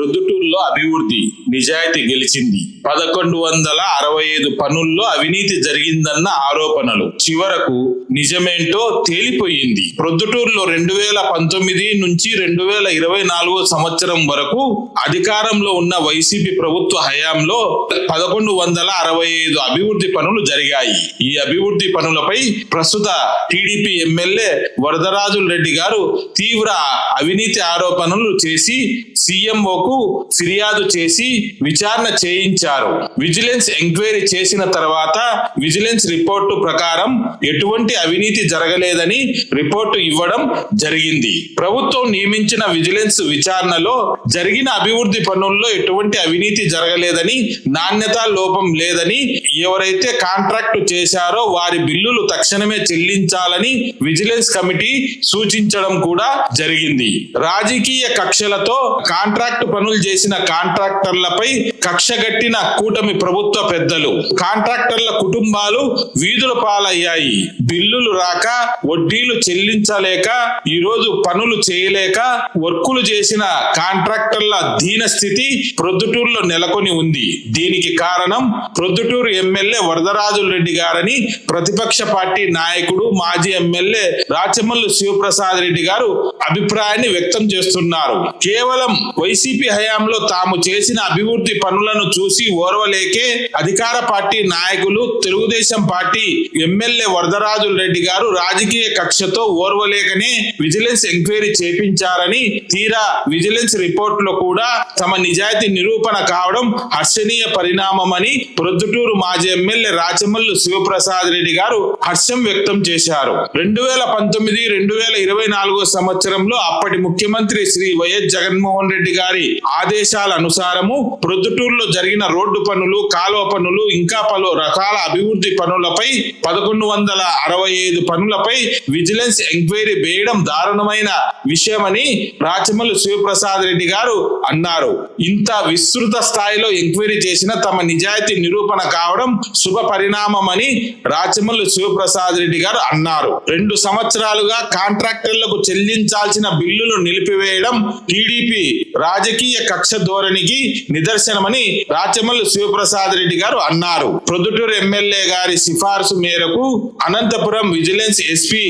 ప్రొద్దుటూరులో అభివృద్ధి నిజాయితీ గెలిచింది. 1165 పనుల్లో అవినీతి జరిగిందన్న ఆరోపణలు చివరకు నిజమేంటో తేలిపోయింది. ప్రొద్దుటూరులో 2019 నుంచి 2024 సంవత్సరం వరకు అధికారంలో ఉన్న వైసీపీ ప్రభుత్వ హయాంలో 1165 అభివృద్ధి పనులు జరిగాయి. ఈ అభివృద్ధి పనులపై ప్రస్తుత టీడీపీ ఎమ్మెల్యే వరదరాజుల రెడ్డి గారు తీవ్ర అవినీతి ఆరోపణలు చేసి సీఎంఓకు ఫిర్యాదు చేసి విచారణ చేయించారు. విజిలెన్స్ ఎంక్వైరీ చేసిన తర్వాత విజిలెన్స్ రిపోర్టు ప్రకారం ఎటువంటి అవినీతి జరగలేదని రిపోర్టు ఇవ్వడం జరిగింది. ప్రభుత్వం నియమించిన విజిలెన్స్ విచారణలో జరిగిన అభివృద్ధి పనుల్లో ఎటువంటి అవినీతి జరగలేదని, నాణ్యత లోపం లేదని, ఎవరైతే కాంట్రాక్టు చేశారో వారి బిల్లులు తక్షణమే చెల్లించాలని విజిలెన్స్ కమిటీ సూచించడం కూడా జరిగింది. రాజకీయ కక్షలతో కాంట్రాక్టు పనులు చేసిన కాంట్రాక్టర్లపై కక్షగట్టిన కూటమి ప్రభుత్వ పెద్దలు, కాంట్రాక్టర్ల కుటుంబాలు వీధుల పాలయ్యాయి. బిల్లులు రాక, వడ్డీలు చెల్లించలేక, ఈ రోజు పనులు చేయలేక వర్కులు చేసిన కాంట్రాక్టర్ల దీన స్థితి ప్రొద్దుటూరులో నెలకొని ఉంది. దీనికి కారణం ప్రొద్దుటూరు ఎమ్మెల్యే వరదరాజుల రెడ్డి గారని ప్రతిపక్ష పార్టీ నాయకుడు మాజీ ఎమ్మెల్యే రాచమల్లు శివప్రసాద్ రెడ్డి గారు అభిప్రాయాన్ని వ్యక్తం చేస్తున్నారు. కేవలం వైసీపీ హయాంలో తాము చేసిన అభివృద్ధి పనులను చూసి ఓర్వలేకే అధికార పార్టీ నాయకులు, తెలుగుదేశం పార్టీ ఎమ్మెల్యే వరదరాజుల రెడ్డి గారు రాజకీయ కక్షతో ఓర్వలేకనే విజిలెన్స్ ఎంక్వైరీ చేపించారని, తీరా విజిలెన్స్ రిపోర్టులో కూడా తమ నిజాయితీ నిరూపణ కావడం హర్షణీయ పరిణామమని ప్రొద్దుటూరు మాజీ ఎమ్మెల్యే రాచమల్లు శివప్రసాద్ రెడ్డి గారు హర్షం వ్యక్తం చేశారు. 2019-2024 సంవత్సరంలో అప్పటి ముఖ్యమంత్రి శ్రీ వైఎస్ జగన్మోహన్ రెడ్డి గారి ఆదేశాల అనుసారము ప్రొద్దుటూరులో జరిగిన రోడ్డు పనులు, కాలువ పనులు, ఇంకా పలు రకాల అభివృద్ధి పనులపై 1165 పనులపై విజిలెన్స్ ఎంక్వైరీ వేయడం దారుణమైన విషయమని రాచమల్లు శివప్రసాద్ రెడ్డి గారు అన్నారు. ఇంత విస్తృత స్థాయిలో ఎంక్వైరీ చేసిన తమ నిజాయితీ నిరూపణ కావడం శుభ పరిణామమని రాచమల్లు శివప్రసాద్ రెడ్డి గారు అన్నారు. 2 సంవత్సరాలుగా కాంట్రాక్టర్లకు చెల్లించాల్సిన బిల్లులు నిలిపివేయడం టీడీపీ రాజకీయ కక్ష ధోరణికి నిదర్శనమని రాచమల్లు శివప్రసాద్ రెడ్డి గారు అన్నారు. ప్రొద్దుటూరు ఎమ్మెల్యే గారి సిఫార్సు మేరకు అనంతపురం విజిలెన్స్ ఎస్పీ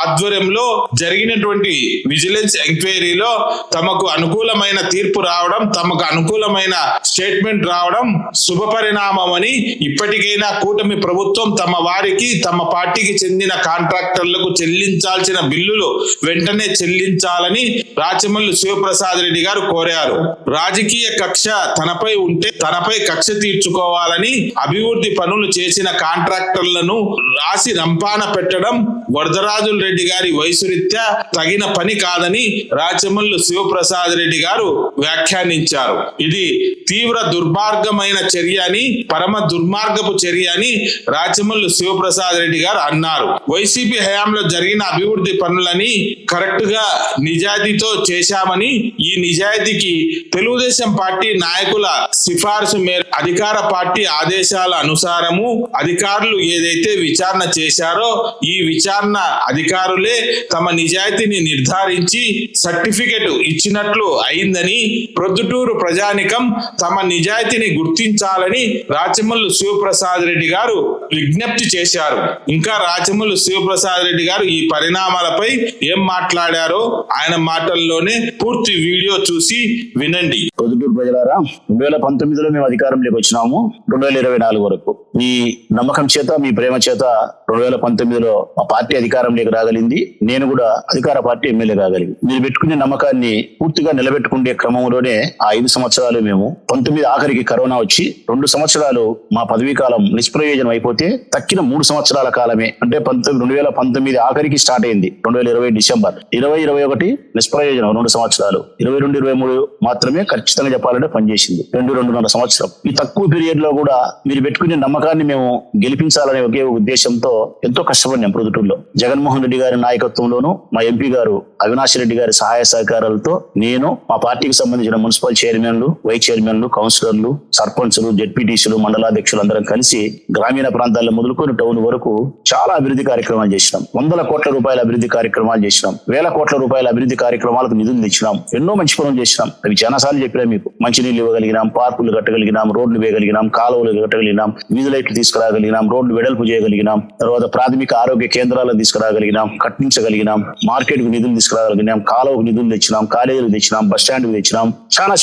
ఆధ్వర్యంలో జరిగినటువంటి విజిలెన్స్ ఎంక్వైరీలో తమకు అనుకూలమైన తీర్పు రావడం, తమకు అనుకూలమైన స్టేట్మెంట్ రావడం శుభ పరిణామమని, ఇప్పటికైనా కూటమి ప్రభుత్వం తమ వారికి, తమ పార్టీకి చెందిన కాంట్రాక్టర్లకు చెల్లించాల్సిన బిల్లులు వెంటనే చెల్లించాలని రాచమల్లు శివప్రసాద్ రెడ్డి గారు కోరారు. రాజకీయ కక్ష తనపై ఉంటే తనపై కక్ష తీర్చుకోవాలని అభివృద్ధి పనులు చేసిన కాంట్రాక్టర్లను రాసి రంపాన పెట్టడం వరదరాజుల రెడ్డి గారి వయసు రీత్యా తగిన పని కాదని రాచమల్లు శివప్రసాద్ రెడ్డి గారు వ్యాఖ్యానించారు. ఇది తీవ్ర దుర్మార్గమైన చర్య అని, పరమ దుర్మార్గపు చర్య అని రాచమల్లు శివప్రసాద్ రెడ్డి గారు అన్నారు. వైసీపీ హయాంలో జరిగిన అభివృద్ధి పనులని కరెక్ట్ గా నిజాయితీతో చేశామని, ఈ నిజాయితీకి తెలుగుదేశం పార్టీ నాయకుల సిఫార్సు మేర అధికార పార్టీ ఆదేశాల అనుసారము అధికారులు ఏదైతే విచారణ చేశారో ఈ విచారణ అధికారులే తమ నిజాయితీని నిర్ధారించి సర్టిఫికెట్ ఇచ్చినట్లు అయిందని, ప్రొద్దుటూరు ప్రజానికం తమ నిజాయితీని గుర్తించాలని రాచమల్లు శివప్రసాద్ రెడ్డి గారు విజ్ఞప్తి చేశారు. ఇంకా రాచమల్లు శివప్రసాద్ రెడ్డి గారు ఈ పరిణామాలపై ఏం మాట్లాడారో ఆయన మాటల్లోనే పూర్తి వీడియో చూసి వినండి. ప్రొద్దుటూరు ప్రజలారా, 2019లో మేము అధికారంలోకి వచ్చినాము. 2024 వరకు మీ నమ్మకం చేత, మీ ప్రేమ చేత 2019లో మా పార్టీ అధికారంలోకి రాగలిగింది. నేను కూడా అధికార పార్టీ ఎమ్మెల్యే రాగలిగింది. మీరు పెట్టుకునే నమ్మకాన్ని పూర్తిగా నిలబెట్టుకునే క్రమంలోనే ఆ 5 సంవత్సరాలు మేము 19 ఆఖరికి కరోనా వచ్చి 2 సంవత్సరాలు మా పదవీ కాలం నిష్ప్రయోజనం అయిపోతే తక్కిన 3 సంవత్సరాల కాలమే, అంటే 2019 ఆఖరికి స్టార్ట్ అయింది. 2020 డిసెంబర్, 2021 నిష్ప్రయోజనం 2 సంవత్సరాలు, 22-23 మాత్రమే ఖచ్చితంగా చెప్పాలంటే పనిచేసింది. 2-2.5 సంవత్సరం. ఈ తక్కువ పీరియడ్ లో కూడా మీరు పెట్టుకునే నమ్మకాన్ని మేము గెలిపించాలనే ఒకే ఉద్దేశంతో ఎంతో కష్టపడినాం. ప్రొద్దుటూరులో జగన్మోహన్ రెడ్డి గారి నాయకత్వంలోను, మా ఎంపీ గారు అవినాష్ రెడ్డి గారి సహాయ సహకారాలతో నేను, మా పార్టీకి సంబంధించిన మున్సిపల్ చైర్మన్లు, వైస్ చైర్మన్లు, కౌన్సిలర్లు, సర్పంచ్లు, జెడ్పీటీసీలు, మండలాధ్యక్షులు అందరం కలిసి గ్రామీణ ప్రాంతాల్లో మొదలుకొని టౌన్ వరకు చాలా అభివృద్ధి కార్యక్రమాలు చేసినాం. 100 కోట్ల రూపాయల అభివృద్ధి కార్యక్రమాలు చేసినాం. 1000 కోట్ల రూపాయల అభివృద్ధి కార్యక్రమాలకు నిధులు తెచ్చినాం. ఎన్నో మంచి పనులు చేసినాం. అవి చాలా సార్లు చెప్పినా మీకు. మంచినీళ్ళు ఇవ్వగలిగినాం, పార్కులు కట్టగలిగినాం, రోడ్లు వేయగలిగినాం, కాలువలు కట్టగలిగినాం, వీధి లైట్లు తీసుకురాగలిగినాం, రోడ్లు వెడల్పు చేయగలిగినాం, తర్వాత ప్రాథమిక ఆరోగ్య కేంద్రాలను తీసుకురాగలిగినాం, కట్టించగలిగినాం, మార్కెట్ కు నిధులు తీసుకురాగలిగినాం, కాలువకు నిధులు తెచ్చినాం, కాలేజీలు తెచ్చినాం, బస్ స్టాండ్ తెచ్చినాం. చాలా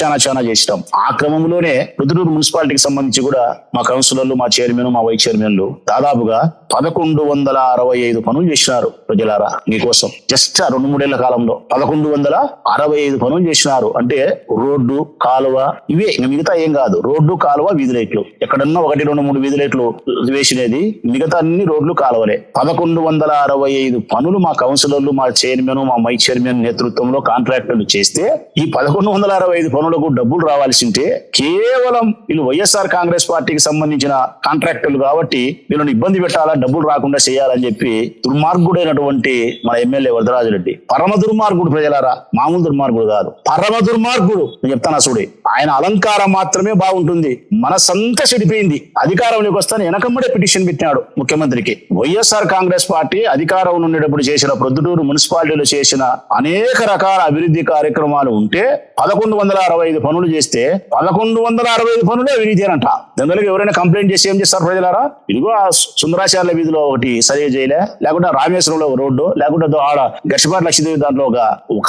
చేసినాం. ఆ క్రమంలోనే ప్రొద్దుటూరు మున్సిపాలిటీకి సంబంధించి కూడా మా కౌన్సిలర్లు, మా చైర్మన్, మా వైస్ చైర్మన్లు దాదాపుగా 1165 పనులు చేసినారు. ప్రజలారా మీకోసం జస్ట్ 2-3 ఏళ్ల కాలంలో 1165 పనులు చేసినారు. అంటే రోడ్డు, కాలువ, ఇవే, మిగతా ఏం కాదు. రోడ్డు, కాలువ, వీధి లైట్లు. ఎక్కడన్నా 1, 2, 3 వీధి లైట్లు వేసినది, మిగతా అన్ని రోడ్లు, కాలువలే. 1165 పనులు మా కౌన్సిలర్లు, మా చైర్మన్, మా వైస్ చైర్మన్ నేతృత్వంలో కాంట్రాక్టర్లు చేస్తే ఈ 1165 పనులకు డబ్బులు రావాల్సింటే కేవలం వీళ్ళు వైఎస్ఆర్ కాంగ్రెస్ పార్టీకి సంబంధించిన కాంట్రాక్టర్లు కాబట్టి వీళ్ళని ఇబ్బంది పెట్టాలా, డబ్బులు రాకుండా చేయాలని చెప్పి దుర్మార్గుడైనటువంటి మన ఎమ్మెల్యే వరదరాజరెడ్డి, పరమ దుర్మార్గుడు. ప్రజలారా, మామూలు దుర్మార్గుడు కాదు, పరమ దుర్మార్గుడు. నేను చెప్తాను చూడే, ఆయన అలంకారం మాత్రమే బాగుంటుంది, మనసంతా చెడిపోయింది. అధికారంలోకి వస్తాను వెనకమ్మడే పిటిషన్ పెట్టినాడు ముఖ్యమంత్రికి. వైఎస్ఆర్ కాంగ్రెస్ పార్టీ అధికారం ఉండేటప్పుడు చేసిన ప్రొద్దుటూరు మున్సిపాలిటీలో చేసిన అనేక రకాల అభివృద్ధి కార్యక్రమాలు ఉంటే 1165 పనులు చేస్తే 1165 పనులు అవినీతినంట. దానివల్ల ఎవరైనా కంప్లైంట్ చేసి ఏం చేస్తారు ప్రజలారా? ఇదిగో ఆ సుందరాచార్ల వీధిలో ఒకటి సరిగా చేయలే, లేకుంటే రామేశ్వరంలో ఒక రోడ్డు, లేకుంటే ఆడ గచ్చిపాటి లక్ష్మీదేవి దాంట్లో ఒక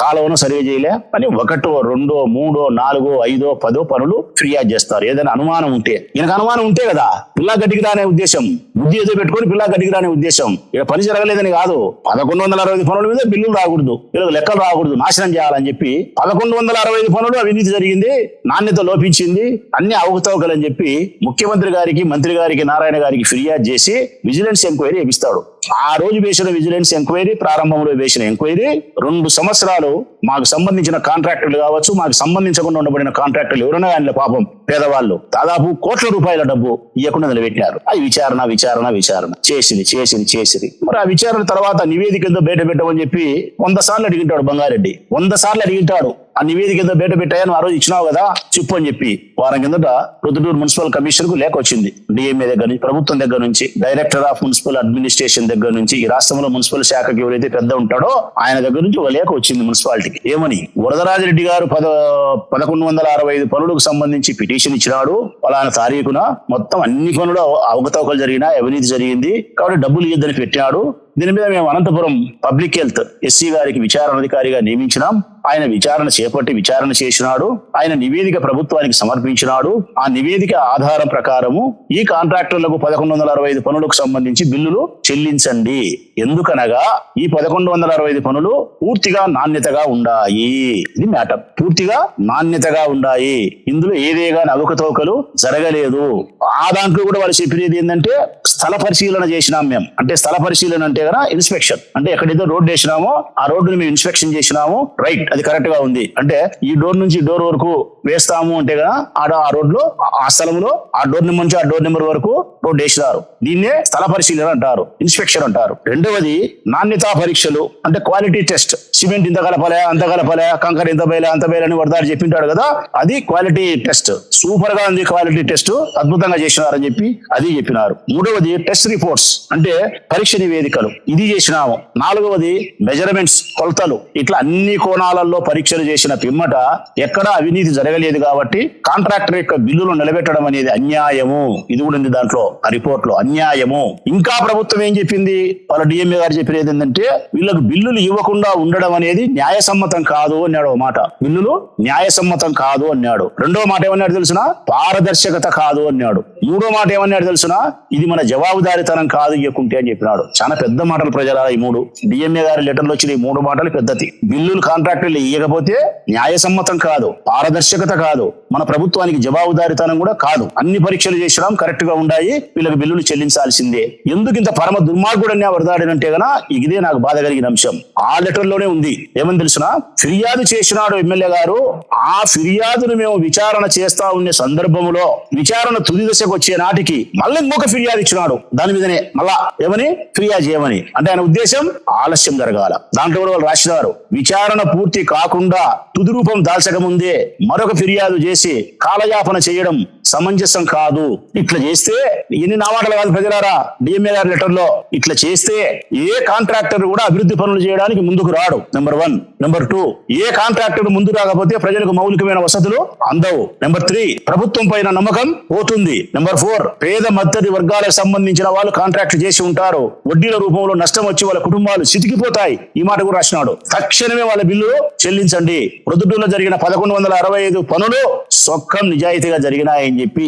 కాలువను సరిగా చేయలే అని 1, 2, 3, 4, 5, 10 పనులు ఫిర్యాదు చేస్తారు. ఏదైనా అనుమానం ఉంటే, ఈయనకు అనుమానం ఉంటే కదా పిల్లా గడ్డికి రానే ఉద్దేశం, బుద్ధి ఏదో పెట్టుకొని పిల్లా గడ్డికి రానే ఉద్దేశం. ఇక పని జరగలేదని కాదు, 1165 పనుల మీద బిల్లులు రాకూడదు, వీళ్ళకి లెక్కలు రాకూడదు, నాశనం చేయాలని చెప్పి 1165 పనులు అవినీతి జరిగింది, నాణ్యత లోపించింది, అన్ని అవకతవకలని చెప్పి ముఖ్యమంత్రి గారికి, మంత్రి గారికి, నారాయణ గారికి ఫిర్యాదు చేసి విజిలెన్స్ ఎంక్వైరీ వేపిస్తాడు. ఆ రోజు వేసిన విజిలెన్స్ ఎంక్వైరీ, ప్రారంభంలో వేసిన ఎంక్వైరీ 2 సంవత్సరాలు మాకు సంబంధించిన కాంట్రాక్టర్లు కావచ్చు, మాకు సంబంధించకుండా ఉండబడిన కాంట్రాక్టర్లు ఎవరైనా ఆయన పాపం పేదవాళ్ళు దాదాపు కోట్ల రూపాయల డబ్బు ఇవ్వకుండా నిలబెట్టారు. అది విచారణ చేసింది. మరి ఆ విచారణ తర్వాత నివేదిక ఏదో బయట పెట్టమని చెప్పి 100 సార్లు అడిగింటాడు బంగారెడ్డి. 100 సార్లు అడిగింటాడు. ఆ నివేదిక ఏదో బయట పెట్టాయని ఆ రోజు ఇచ్చినావు కదా చెప్పు అని చెప్పి వారం కిందట ప్రొద్దుటూరు మున్సిపల్ కమిషనర్ కు లేఖ వచ్చింది. డిఎంఏ దగ్గర నుంచి, ప్రభుత్వం దగ్గర నుంచి, డైరెక్టర్ ఆఫ్ మున్సిపల్ అడ్మినిస్ట్రేషన్ దగ్గర నుంచి, ఈ రాష్ట్రంలో మున్సిపల్ శాఖకి ఎవరైతే పెద్ద ఉంటాడో ఆయన దగ్గర నుంచి ఒక లేఖ వచ్చింది మున్సిపాలిటీకి. ఏమని? వరదరాజిరెడ్డి గారు 1165 పనులకు సంబంధించి పిటిషన్ ఇచ్చినాడు, పలానా తారీఖున మొత్తం అన్ని పనులు అవకతవకలు జరిగినా, అవినీతి జరిగింది కాబట్టి డబ్బులు ఇవ్వద్దని పెట్టాడు. దీని మీద మేము అనంతపురం పబ్లిక్ హెల్త్ ఎస్సీ గారికి విచారణాధికారిగా నియమించినాం. ఆయన విచారణ చేపట్టి విచారణ చేసినాడు. ఆయన నివేదిక ప్రభుత్వానికి సమర్పించినాడు. ఆ నివేదిక ఆధారం ప్రకారము ఈ కాంట్రాక్టర్లకు 1165 పనులకు సంబంధించి బిల్లులు చెల్లించండి. ఎందుకనగా ఈ 1165 పనులు పూర్తిగా నాణ్యతగా ఉండాయి. ఇది మ్యాటర్. పూర్తిగా నాణ్యతగా ఉండాయి. ఇందులో ఏదేగా అవకతవకలు జరగలేదు. ఆ దాంట్లో కూడా వాళ్ళు చెప్పినది ఏంటంటే స్థల పరిశీలన చేసినాం మేము. అంటే స్థల పరిశీలన అంటే కదా ఇన్స్పెక్షన్. అంటే ఎక్కడైతే రోడ్డు వేసినామో ఆ రోడ్డుని మేము ఇన్స్పెక్షన్ చేసినాము, రైట్, అది కరెక్ట్ గా ఉంది. అంటే ఈ డోర్ నుంచి డోర్ వరకు వేస్తాము అంటే కదా ఆ రోడ్లో, ఆ స్థలంలో ఆ డోర్ నెంబర్ నుంచి ఆ డోర్ నెంబర్ వరకు రోడ్డు వేసినారు. దీన్నే స్థల పరిశీలన అంటారు, ఇన్స్పెక్షన్ అంటారు. రెండవది నాణ్యతా పరీక్షలు, అంటే క్వాలిటీ టెస్ట్. సిమెంట్ ఇంత కలపలే, అంత కలపలే, కంకర ఇంత బయలే, అంత బయలే అని వరదాడు చెప్పింటాడు కదా, అది క్వాలిటీ టెస్ట్. సూపర్ గా ఉంది క్వాలిటీ టెస్ట్, అద్భుతంగా చేసినారని చెప్పి అది చెప్పినారు. మూడవది టెస్ట్ రిపోర్ట్స్, అంటే పరీక్ష నివేదికలు, ఇది చేసినాము. నాలుగవది మెజర్మెంట్స్, కొలతలు. ఇట్లా అన్ని కోణాలలో పరీక్షలు చేసిన పిమ్మట ఎక్కడా అవినీతి జరగలేదు కాబట్టి కాంట్రాక్టర్ యొక్క బిల్లులు నిలబెట్టడం అనేది అన్యాయము. ఇది కూడా ఉంది దాంట్లో, ఆ రిపోర్ట్ లో, అన్యాయము. ఇంకా ప్రభుత్వం ఏం చెప్పింది, వాళ్ళ డిఎంఏ గారు చెప్పినది ఏంటంటే వీళ్ళకి బిల్లులు ఇవ్వకుండా ఉండడం అనేది న్యాయసమ్మతం కాదు అన్నాడు ఒక మాట. బిల్లులు న్యాయసమ్మతం కాదు అన్నాడు. రెండో మాట ఏమన్నాడు తెలుసునా, పారదర్శకత కాదు అన్నాడు. మూడో మాట ఏమన్నాడు తెలుసునా, ఇది మన జవాబుదారితనం కాదు ఇవ్వకుంటే అని చెప్పినాడు. చాలా పెద్ద మాటలు ప్రజల. ఈ మూడు డిఎంఏ గారి లెటర్లు వచ్చిన ఈ 3 మాటలు పెద్దది. బిల్లులు కాంట్రాక్టర్లు ఇవ్వకపోతే న్యాయసమ్మతం కాదు, పారదర్శకత కాదు, మన ప్రభుత్వానికి జవాబుదారితనం కూడా కాదు. అన్ని పరీక్షలు చేసినాం, కరెక్ట్ గా ఉన్నాయి, వీళ్ళకి బిల్లులు చెల్లించాల్సిందే. ఎందుకు ఇంత పరమ దుర్మార్గుడని వరదాడినంటే గనా ఇదే నాకు బాధ కలిగిన అంశం. ఆ లెటర్ లోనే ఉంది. ఏమని తెలుసునా, ఫిర్యాదు చేసినాడు ఎమ్మెల్యే గారు. ఆ ఫిర్యాదును మేము విచారణ చేస్తా ఉండే సందర్భంలో విచారణ తుది దశకు వచ్చే నాటికి మళ్ళీ ఇంకొక ఫిర్యాదు ఇచ్చినాడు. దాని మీదనే మళ్ళా ఏమని ఫిర్యాదు చేయమని. అని. అంటే ఆయన ఉద్దేశం ఆలస్యం జరగాల. దాంట్లో కూడా వాళ్ళు రాసినారు, విచారణ పూర్తి కాకుండా తుది రూపం దాల్చక ముందే మరొక ఫిర్యాదు చేసి కాలయాపన చేయడం సమంజసం కాదు. ఇట్లా చేస్తే, ఎన్ని నామాటలు కాదు ప్రజలారా, డిఎంఏ గారి లెటర్ లో ఇట్లా చేస్తే ఏ కాంట్రాక్టర్ కూడా అభివృద్ధి పనులు చేయడానికి ముందుకు రాడు. నెంబర్ 1. నెంబర్ 2, ఏ కాంట్రాక్టర్ ముందు రాకపోతే ప్రజలకు మౌలికమైన వసతులు అందవు. నెంబర్ 3, ప్రభుత్వం పైన నమ్మకం పోతుంది. నెంబర్ 4, పేద మధ్యది వర్గాలకు సంబంధించిన వాళ్ళు కాంట్రాక్ట్ చేసి ఉంటారు, వడ్డీల రూపంలో నష్టం వచ్చి వాళ్ళ కుటుంబాలు చితికిపోతాయి. ఈ మాట కూడా రాసినాడు. తక్షణమే వాళ్ళ బిల్లు చెల్లించండి. ప్రొద్దుటూరులో జరిగిన 1165 పనులు సొక్కం నిజాయితీగా జరిగినాయని చెప్పి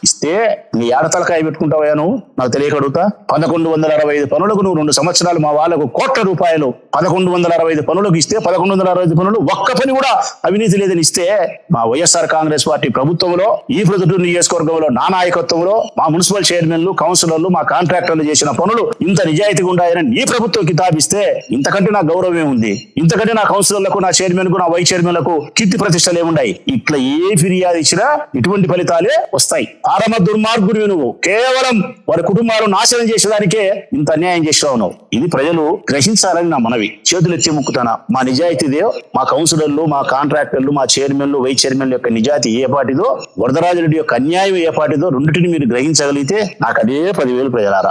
ఇస్తే నీ ఏడతలకాయ పెట్టుకుంటావా నువ్వు? నాకు తెలియక అడుగుతా. 1165 పనులకు నువ్వు 2 సంవత్సరాలు మా వాళ్ళకు కోట్ల రూపాయలు 1165 పనులకు ఇస్తే, 1165 పనులు ఒక్క పని కూడా అవినీతి లేదని ఇస్తే, మా వైఎస్ఆర్ కాంగ్రెస్ పార్టీ ప్రభుత్వంలో ఈ ప్రొద్దుటూరు నియోజకవర్గంలో నా నాయకత్వంలో మా మున్సిపల్ చైర్మన్లు, కౌన్సిలర్లు, మా కాంట్రాక్టర్లు చేసిన పనులు ఇంత నిజాయితీగా ఉండాయని నీ ప్రభుత్వం కితాబిస్తే ఇంతకంటే నా గౌరవం ఉంది? ఇంతకంటే నా కౌన్సిలర్లకు, నా చైర్మన్ కు, నా వైస్ చైర్మన్లకు కీర్తి ప్రతిష్టలు ఏముండాయి? ఇట్లా ఏ ఫిర్యాదు ఇచ్చినా ఇటువంటి ఫలితాలే వస్తాయి. పరమ దుర్మార్గుడివి నువ్వు. కేవలం వారి కుటుంబాలు నాశనం చేసేదానికే ఇంత అన్యాయం చేసావు నువ్వు. ఇది ప్రజలు గ్రహించాలని నా మనవి. చేతులు ఎత్తి ముక్కుతానా. మా నిజాయితీదే, మా కౌన్సిలర్లు, మా కాంట్రాక్టర్లు, మా చైర్మన్లు, వైస్ చైర్మన్ల యొక్క నిజాయితీ ఏ పాటిదో, వరదరాజరెడ్డి యొక్క అన్యాయం ఏ పాటిదో, రెండింటిని మీరు గ్రహించగలిగితే నాకు అదే 10,000 ప్రజలారా.